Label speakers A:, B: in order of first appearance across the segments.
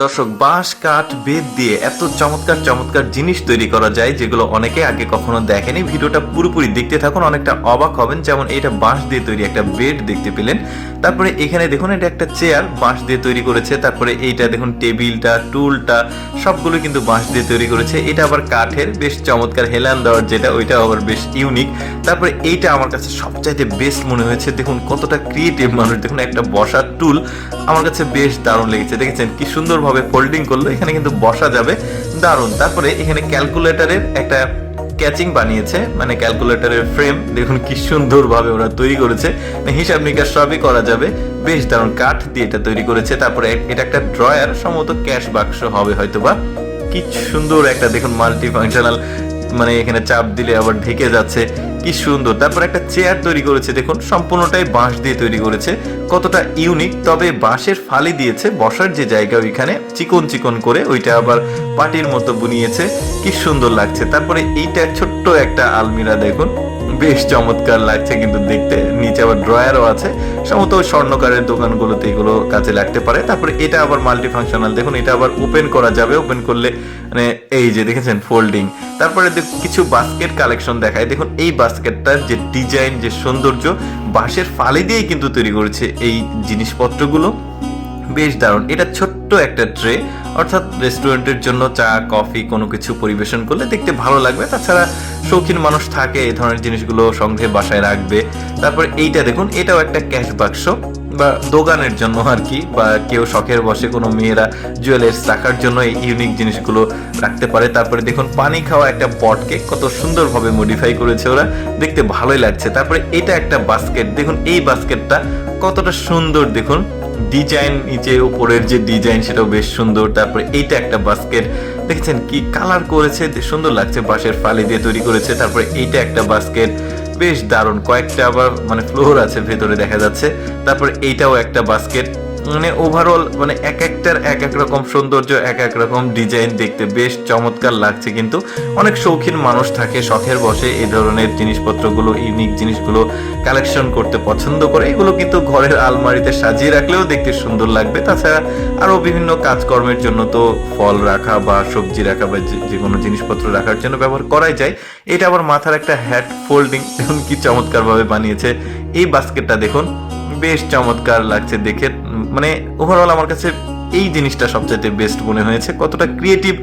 A: দর্শক, বাঁশ কাঠ বেত দিয়ে এত চমৎকার চমৎকার জিনিস তৈরি করা যায় যেগুলো অনেকে আগে কখনো দেখেনি। ভিডিওটা পুরোপুরি দেখতে থাকুন, অনেকটা অবাক হবেন। যেমন এটা বাঁশ দিয়ে তৈরি একটা বেড দেখতে পেলেন। তারপরে এখানে দেখুন এটা একটা চেয়ার বাঁশ দিয়ে তৈরি করেছে। তারপরে এইটা দেখুন টেবিলটা, টুলটা সবগুলো কিন্তু বাঁশ দিয়ে তৈরি করেছে। এটা আবার কাঠের, বেশ চমৎকার হেলান দেওয়ার যেটা, ওইটা আবার বেশ ইউনিক। তারপরে এইটা আমার কাছে সবচাইতে বেস্ট মনে হয়েছে। দেখুন কতটা ক্রিয়েটিভ মানুষ, দেখুন একটা বসার টুল আমার কাছে বেশ দারুণ লেগেছে। দেখেছেন কি সুন্দরভাবে ফোল্ডিং করলো, এখানে কিন্তু বসা যাবে, দারুণ। তারপরে এখানে ক্যালকুলেটরের একটা ক্যাচিং বানিয়েছে, মানে ক্যালকুলেটরের ফ্রেম দেখুন কি সুন্দরভাবে ওরা তৈরি করেছে, হিসাব নিকাশ সবই করা যাবে, বেশ দারুণ। কাঠ দিয়ে এটা তৈরি করেছে। তারপরে এটা একটা ড্রয়ার, সম্ভবত ক্যাশ বাক্স হবে হয়তোবা। কি সুন্দর একটা দেখুন মাল্টি ফাংশনাল, মানে এখানে চাপ দিলে আবার ঢেকে যাচ্ছে, কি সুন্দর। তারপর একটা চেয়ার তৈরি করেছে, দেখুন সম্পূর্ণটাই বাঁশ দিয়ে তৈরি করেছে, কতটা ইউনিক। তবে বাঁশের ফালি দিয়েছে বসার যে জায়গা, ওইখানে চিকন চিকন করে ওইটা আবার পাটির মতো বুনিয়েছে, কি সুন্দর লাগছে। তারপরে এইটা ছোট্ট একটা আলমিরা, দেখুন বেশ চমৎকার লাগছে কিন্তু দেখতে। নিচে আবার ড্রয়ারও আছে, সম্ভবত স্বর্ণকারের দোকানগুলোতে এগুলো কাজে লাগতে পারে। তারপরে এটা আবার মাল্টি ফাংশনাল, দেখুন এটা আবার ওপেন করা যাবে, ওপেন করলে মানে এই যে দেখেছেন ফোল্ডিং। তারপরে কিছু বাস্কেট কালেকশন দেখায়, দেখুন এই বাস্কেটটার যে ডিজাইন, যে সৌন্দর্য, বাঁশের ফালি দিয়েই কিন্তু তৈরি করেছে এই জিনিসপত্রগুলো, বেশ দারুণ। এটা ছোট্ট একটা ট্রে, অর্থাৎ রেস্টুরেন্টের জন্য চা কফি কোনো কিছু পরিবেশন করলে দেখতে ভালো লাগবে। তাছাড়া শৌখিন মানুষ থাকে এই ধরনের জিনিসগুলো সঙ্গে বাসায় রাখবে। তারপর এইটা দেখুন, এটাও একটা ক্যাশ বাক্স বা দোকানের জন্য আর কি, বা কেউ শখের বসে কোনো মেয়েরা জুয়েলার্স রাখার জন্য এই ইউনিক জিনিসগুলো রাখতে পারে। তারপরে দেখুন পানি খাওয়া একটা পটকে কত সুন্দরভাবে মডিফাই করেছে ওরা, দেখতে ভালোই লাগছে। তারপরে এটা একটা বাস্কেট, দেখুন এই বাস্কেটটা কতটা সুন্দর, দেখুন ডিজাইন, নিচে উপরের যে ডিজাইন সেটাও বেশ সুন্দর। তারপরে এইটা একটা বাস্কেট, দেখছেন কি কালার করেছে, সুন্দর লাগছে, বাঁশের ফালি দিয়ে তৈরি করেছে। তারপরে এইটা একটা বাস্কেট, বেশ দারুণ, কয়েকটা আবার মানে ফ্লোর আছে ভেতরে দেখা যাচ্ছে। তারপরে এইটাও একটা বাস্কেট, মানে ওভারঅল মানে এক একটার এক এক রকম সৌন্দর্য, এক এক রকম ডিজাইন, দেখতে বেশ চমৎকার লাগছে। কিন্তু অনেক শৌখিন মানুষ থাকে, শখের বসে এই ধরনের জিনিসপত্রগুলো, ইউনিক জিনিসগুলো কালেকশন করতে পছন্দ করে। এগুলো কিন্তু ঘরের আলমারিতে সাজিয়ে রাখলেও দেখতে সুন্দর লাগবে। তাছাড়া আরো বিভিন্ন কাজকর্মের জন্য তো ফল রাখা বা সবজি রাখা বা যে কোনো জিনিসপত্র রাখার জন্য ব্যবহার করাই যায়। এটা আবার মাথার একটা হ্যাট ফোল্ডিং, দেখুন কি চমৎকার ভাবে বানিয়েছে। এই বাস্কেটটা দেখুন বেশ চমৎকার লাগছে দেখে, মানে ওভারঅল আমার কাছে এই জিনিসটা সবচাইতে বেস্ট মনে হয়েছে। কতটা ক্রিয়েটিভ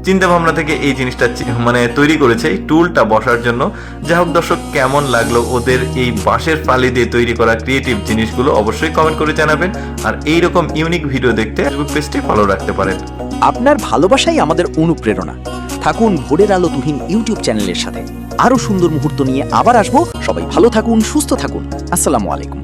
A: চিন্তা ভাবনা থেকে এই জিনিসটা মানে তৈরি করেছে, এই টুলটা বসার জন্য। যাই হোক দর্শক, কেমন লাগলো ওদের এই বাঁশের ফালি দিয়ে তৈরি করা ক্রিয়েটিভ জিনিসগুলো অবশ্যই কমেন্ট করে জানাবেন। আর এইরকম ইউনিক ভিডিও দেখতে ফেসবুক পেজটি ফলো রাখতে পারেন।
B: আপনার ভালোবাসাই আমাদের অনুপ্রেরণা। থাকুন ভোরের আলো তুহিন ইউটিউব চ্যানেলের সাথে। আরো সুন্দর মুহূর্ত নিয়ে আবার আসবো। সবাই ভালো থাকুন, সুস্থ থাকুন। আসসালামু আলাইকুম।